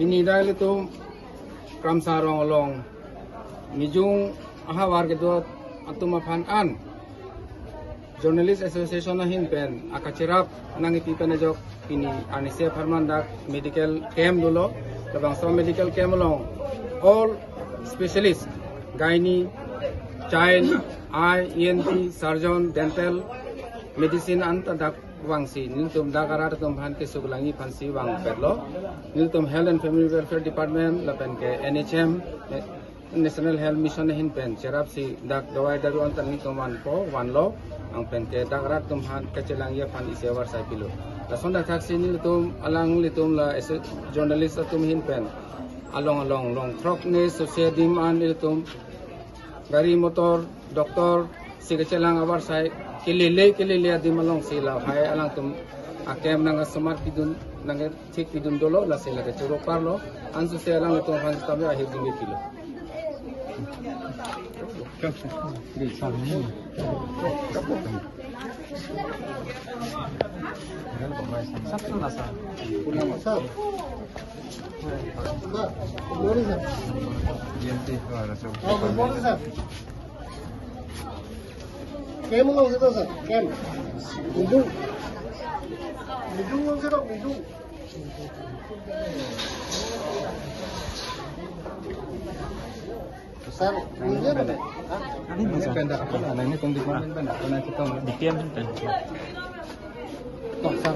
Pinidal itu kram sarong olong mijung aha warga dot atau mapan Journalist Association na hinpen akacerap nangiti penajok pini anise Farmandak medical camp dulu labang so medical camp long all specialist gynae child eye ENT surgeon dental medicine anta dak wangsi niltum dakarar tum bhanke suglangi phansi wang pedlo niltum health and family welfare department lapen ke NHM National Health Mission hin pen cerap si dak dawai daru antan niltum wan lo ang pen ke dakarar tum han kacelang ya phan isewar sai pilo la sonda taksi niltum alang litum la journalist tum hin pen along long trok ne society an niltum gari motor doktor si kacelang awar sai kelele adi malong sila hai alang tum akem nang smart pidun nang tik pidun dolo la sila ke churo parlo ansu se alang tum han tabe ahir dinge kilo Kem lang sito sir, kem. Midung lang sito, midung. Sir, ini apa? ini penda apa lah ini kondisi penda pernah kita Di PM kan. Tok, sir.